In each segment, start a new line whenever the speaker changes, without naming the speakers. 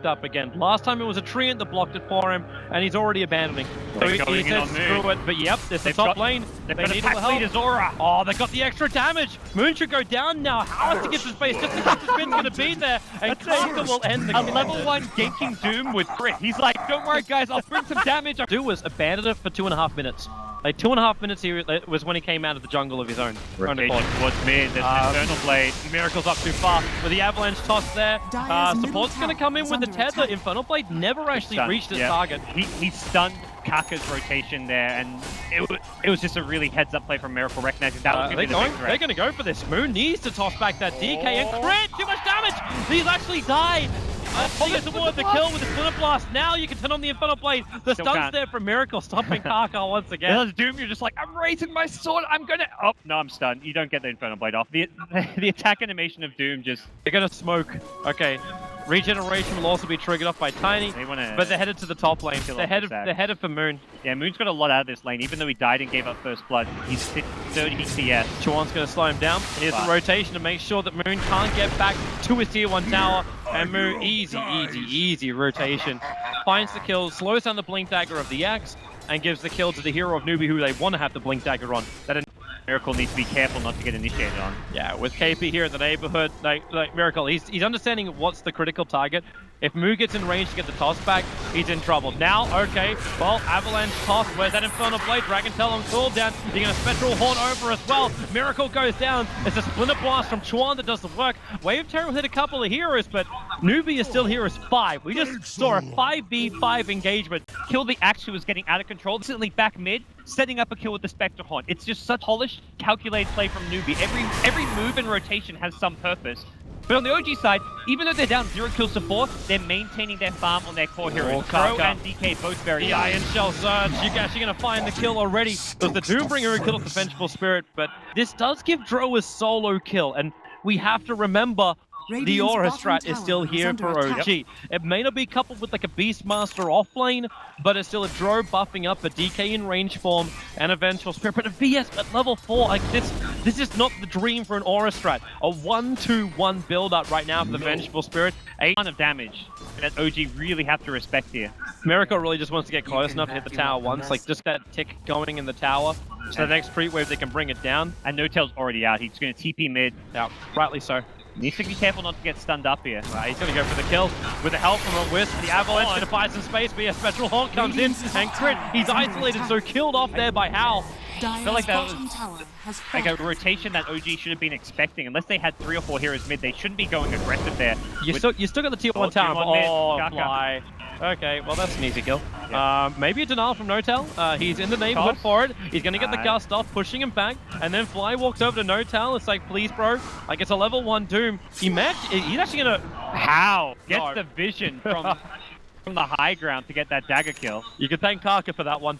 up again. Last time it was a treant that blocked it for him, and he's already abandoning. So he says screw it, but yep, there's the top lane. They need the help. Aura. Oh, they got the extra damage. Moon should go down now. How has to get to space just because the spin's gonna be there, and Kaka will end the
a level 1 ganking Doom with crit. He's like, don't worry guys, I'll bring some damage.
Do was abandon it for 2.5 minutes. Like 2.5 minutes here was when he came out of the jungle of his own.
Rotation towards mid, there's an Infernal Blade.
Miracle's up too far. With the Avalanche toss there, support's going to come in with the tether. Infernal Blade never actually reached its target.
He stunned Kaka's rotation there, and it was just a really heads-up play from Miracle, recognizing that was going to be the big threat.
They're going to go for this. Moon needs to toss back that DK and crit! Too much damage! These actually die! He gets awarded the kill with the Splinter Blast. Now you can turn on the Infernal Blade. The stun's there from Miracle, stopping Kaka once again.
There's Doom, you're just like, I'm raising my sword, I'm gonna... Oh, no, I'm stunned. You don't get the Infernal Blade off. The attack animation of Doom just...
They're gonna smoke. Okay. Regeneration will also be triggered off by Tiny, but they're headed to the top lane. They're headed for Moon.
Yeah, Moon's got a lot out of this lane. Even though he died and gave up first blood, he's 30 CS.
Chuan's going to slow him down. Here's the rotation to make sure that Moon can't get back to his tier 1 tower. And Moon, easy rotation. Finds the kill, slows down the Blink Dagger of the Axe, and gives the kill to the hero of Newbie, who they want to have the Blink Dagger on. That
Miracle needs to be careful not to get initiated on.
Yeah, with KP here in the neighborhood, like Miracle, he's understanding what's the critical target. If Moo gets in range to get the toss back, he's in trouble. Now, okay, well, Avalanche toss, where's that Infernal Blade? Dragon Tail on cooldown. You're going to Spectral Horn over as well. Miracle goes down. It's a Splinter Blast from Chuan that does the work. Wave Terror hit a couple of heroes, but Newbie is still here as 5. We just saw a 5v5 engagement.
Killed the Axe, who was getting out of control. Instantly back mid, setting up a kill with the Spectre Horn. It's just such polished, calculated play from Newbie. Every move and rotation has some purpose. But on the OG side, even though they're down 0 kills to 4, they're maintaining their farm on their core heroes. Crow and DK both very
high. The Iron Shell Surge, you're actually going to find the kill already. There's the Doombringer who killed off the Vengeful Spirit, but this does give Dro a solo kill, and we have to remember the Aura strat is still here for OG. It may not be coupled with like a Beastmaster offlane, but it's still a Dro buffing up a DK in range form and a Vengeful Spirit. But a VS at level 4, like this is not the dream for an Aura strat. A 1-2-1 build up right now for the Vengeful Spirit.
8 ton of damage that OG really have to respect here.
Miracle really just wants to get close enough to hit the tower once, like just that tick going in the tower. So the next pre-wave they can bring it down.
And No Tail's already out. He's going to TP mid.
Yeah, rightly so.
Needs to be careful not to get stunned up here.
He's going to go for the kill with the help from a Wisp. The Avalanche going to buy some space, but yeah, Spectral Haunt comes in and crit. He's isolated, so killed off there by Hal.
I feel like that was like a rotation that OG should have been expecting. Unless they had 3 or 4 heroes mid, they shouldn't be going aggressive there.
You still got the tier 1 tower. Fly. Okay, well that's an easy kill. Yeah. Maybe a denial from No-Tail. He's in the neighborhood for it. He's going to get the gust off, pushing him back, and then Fly walks over to No-Tail. It's like, please, bro. Like, it's a level 1 Doom. He's actually going to...
How? Gets the vision from the high ground to get that dagger kill.
You can thank Kaka for that one.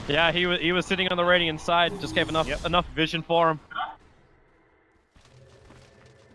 Yeah, he was sitting on the Radiant side. Just gave enough vision for him.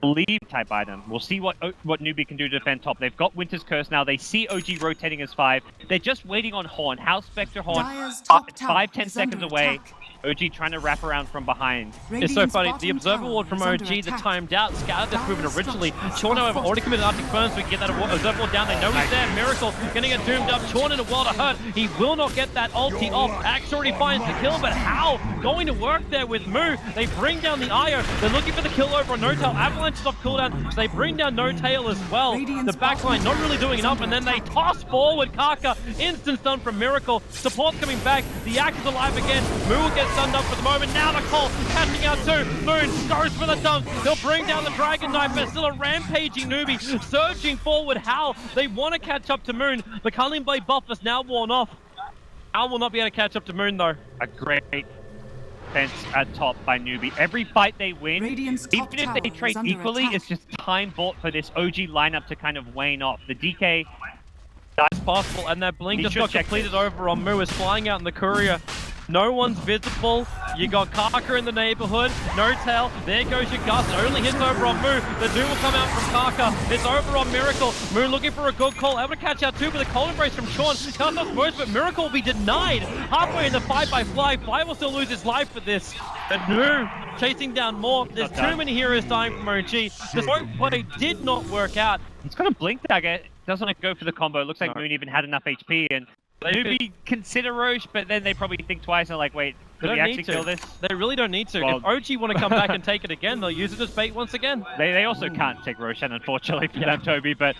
Leave type item. We'll see what Newbie can do to defend top. They've got Winter's Curse now. They see OG rotating as 5. They're just waiting on Horn. House Spectre Horn, 5-10 seconds away. OG trying to wrap around from behind.
It's so funny. The Observer Ward from OG that timed out, scouted this movement originally. Chorn, however, already committed Arctic Burn, so we can get that Observer Ward down. They know he's there. Miracle gonna get doomed up. Chorn in a world of hurt. He will not get that ulti off. Axe already finds the kill, but how? Going to work there with Moo. They bring down the Io. They're looking for the kill over on No-Tail. Avalanche is off cooldown, so they bring down No-Tail as well. The backline not really doing enough, and then they toss forward Kaka. Instant stun from Miracle. Support's coming back. The Axe is alive again. Moo will get stunned up for the moment. Now the call catching out too. Moon goes for the dunk. They'll bring down the Dragon Knife, but still a rampaging Newbie surging forward. Hal, they want to catch up to Moon. The Culling Blade buff is now worn off. Hal will not be able to catch up to Moon though.
A great defense at top by Newbie. Every fight they win, even if they trade equally, it's just time bought for this OG lineup to kind of wane off. The DK...
That's possible, and that blink just got completed over on Moo is flying out in the courier. No one's visible. You got Kaka in the neighborhood. No tail. There goes your Gus. It only hits over on Moo. The Doom will come out from Kaka. It's over on Miracle. Moo looking for a good call. Able to catch out two with a cold embrace from Sean. Can't stop most, but Miracle will be denied. Halfway in the fight by Fly. Fly will still lose his life for this. And Moo chasing down more. There's too many heroes dying from OG. The smoke play did not work out.
He's got a blink dagger. Doesn't want to go for the combo. Looks like Moon even had enough HP, and Newbie consider Roche, but then they probably think twice and like, wait, could we actually kill this?
They really don't need to. Well, if OG want to come back and take it again, they'll use it as bait once again.
They also can't take Roshan, unfortunately, for them, Toby, but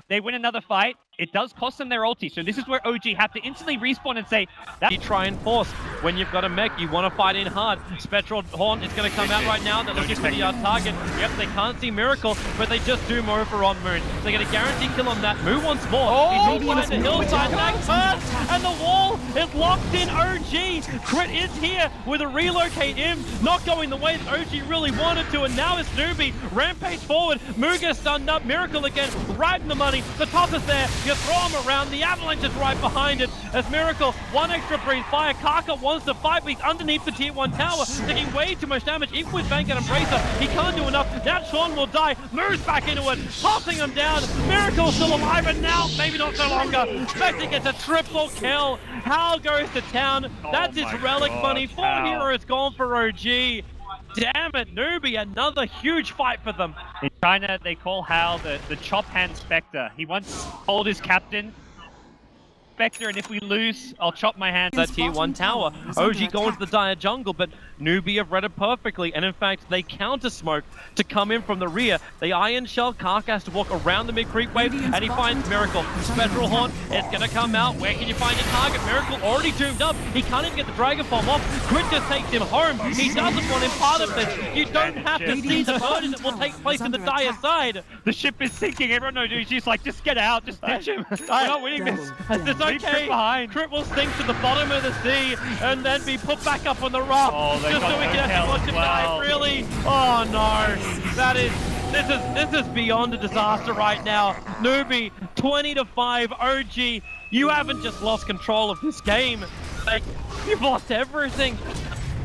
they win another fight. It does cost them their ulti, so this is where OG have to instantly respawn and say, that
you try and force. When you've got a mech, you want to fight in hard. Spectral Horn is going to come out right now. They're looking for the target. Yep, they can't see Miracle, but they just Doom over on Moon. They get a guaranteed kill on that. Moo wants more. He's all the hillside back first, and the wall is locked in OG. Crit is here with a relocate him, not going the way that OG really wanted to, and now it's Newbie. Rampage forward. Moo gets stunned up. Miracle again, right in the money. The toss is there. You throw him around. The avalanche is right behind it. As Miracle, one extra breeze fire. Kaka wants to fight, but he's underneath the tier 1 tower, taking way too much damage. Even with Bank and Embracer, he can't do enough. Now Sean will die. Moves back into it, tossing him down. Miracle's still alive, and now maybe not so longer. Spectre gets a triple kill. Hal goes to town. That's his relic money. 4 heroes gone for OG. Damn it, Newbie, another huge fight for them.
In China, they call Hal the chop hand Spectre. He once told his captain, Spectre, and if we lose, I'll chop my hands.
That tier 1 tower. OG going to the dire jungle, but Newbie have read it perfectly, and in fact, they counter smoke to come in from the rear. The Iron Shell, Kaka has to walk around the mid-creep wave, and he finds Miracle. Spectral Horn is going to come out. Where can you find your target? Miracle already doomed up. He can't even get the Dragon Bomb off. Crit just takes him home. He doesn't want him part of this. You don't have to see the burden that will take place in the dire side.
The ship is sinking. Everyone knows she's like, just get out, just ditch him. We're not winning this.
It's okay. Crit will sink to the bottom of the sea and then be put back up on the raft. Just so we can have to watch him die, really? Oh no, this is beyond a disaster right now. Newbie, 20-5, OG, you haven't just lost control of this game. Like, you've lost everything.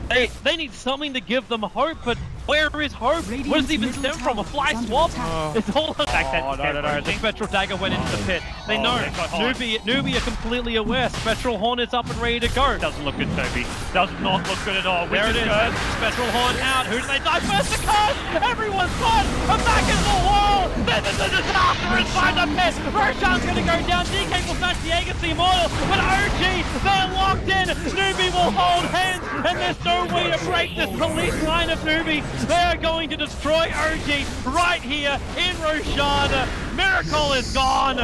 They need something to give them hope, but where is hope? Where does it even stem from? A fly swap? It's all no. The Spectral Dagger went into the pit. They know. Newbie are completely aware. Spectral Horn is up and ready to go.
Doesn't look good, Toby. Does not look good at all.
There it is. Spectral Horn out. Who do they die first? The curse! Everyone's gone! And back in the wall! This is a disaster inside the pit! Roshan's gonna go down. DK will snatch the Agency Immortal, but OG, they're locked in! Newbie will hold hands, and there's no way to break this police line of Newbie. They are going to destroy OG right here in Roshan. Miracle is gone.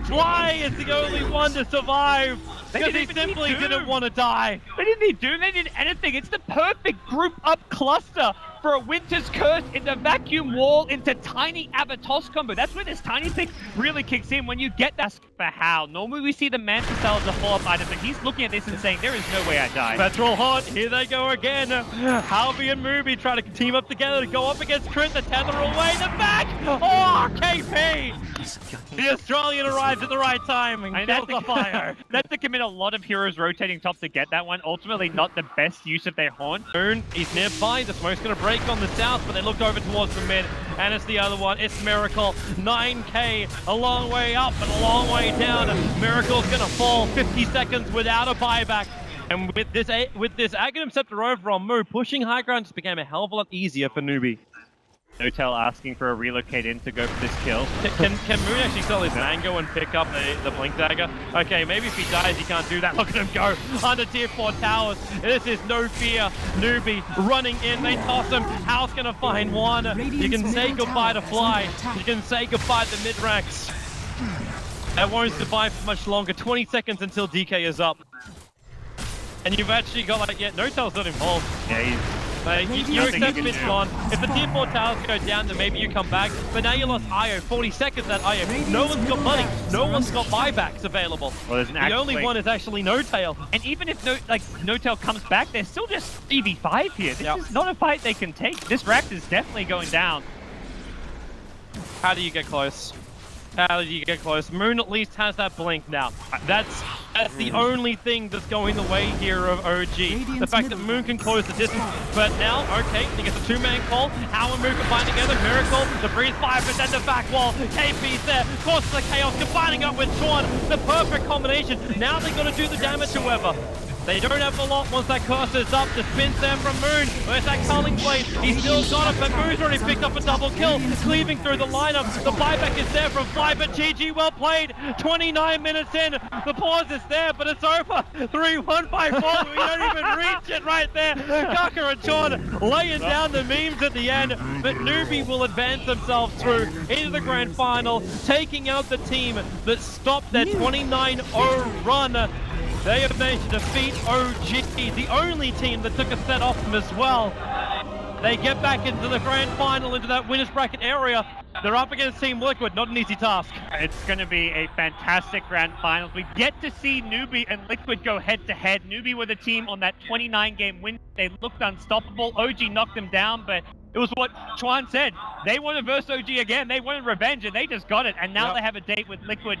Fly is the only one to survive because he simply didn't want to die.
They didn't need Doom, they didn't anything. It's the perfect group up cluster for a Winter's Curse into Vacuum Wall into Tiny Abatos combo. That's where this Tiny pick really kicks in when you get that for Hal. Normally we see the Mantis Cell as a follow-up item, but he's looking at this and saying, there is no way I die.
Spectral Horn, here they go again. Halby and Newbie try to team up together to go up against Crit, the tether away, the back! Oh, KP! The Australian arrives at the right time and kills the fire.
That's to commit a lot of heroes rotating top to get that one. Ultimately, not the best use of their horn.
Moon, he's nearby. The smoke's going to break on the south, but they look over towards the mid, and it's the other one. It's Miracle. 9k, a long way up and a long way down. Miracle's going to fall 50 seconds without a buyback. And with this Aghanim Scepter over on Moo, pushing high ground just became a hell of a lot easier for Newbie.
Notel asking for a relocate in to go for this kill.
Can Moon actually sell his mango and pick up the blink dagger? Okay, maybe if he dies he can't do that. Look at him go under tier 4 towers. This is no fear. Newbie running in. They toss him. Hal's gonna find one. You can say goodbye to Fly. You can say goodbye to mid-ranks. That won't survive for much longer. 20 seconds until DK is up. And you've actually got like, yeah, Notel's not involved.
Yeah,
you accept it's gone. If the tier 4 towers go down, then maybe you come back. But now you lost IO. 40 seconds at IO. No one's got money. No one's got buybacks available.
Well,
the only one is actually No-Tail.
And even if No-Tail comes back, they're still just 3v5 here. This is not a fight they can take. This Ract is definitely going down.
How do you get close? How do you get close? Moon at least has that blink now. That's That's the only thing that's going the way here of OG. The fact that Moon can close the distance. But now, okay, he gets a two-man call. How and Moon combine together. Miracle, the breeze 5% the back wall. KP's there. Forces the Chaos combining up with Sean. The perfect combination. Now they're going to do the damage, however. They don't have a lot once that cursor's up. The spin's there from Moon. Where's that culling blade? He's still got it, but Moon's already picked up a double kill. Cleaving through the lineup. The buyback is there from Fly, but GG, well played. 29 minutes in. The pause is there, but it's over. 3-1 by 4. We don't even reach it right there. Kaka and Sean laying down the memes at the end, but Newbie will advance themselves through into the grand final, taking out the team that stopped their 29-0 run. They have managed to defeat OG, the only team that took a set off them as well. They get back into the grand final, into that winner's bracket area. They're up against Team Liquid, not an easy task.
It's going to be a fantastic grand finals. We get to see Newbie and Liquid go head-to-head. Newbie were the team on that 29-game win. They looked unstoppable. OG knocked them down, but it was what Chuan said. They wanted versus OG again. They wanted revenge, and they just got it. And now they have a date with Liquid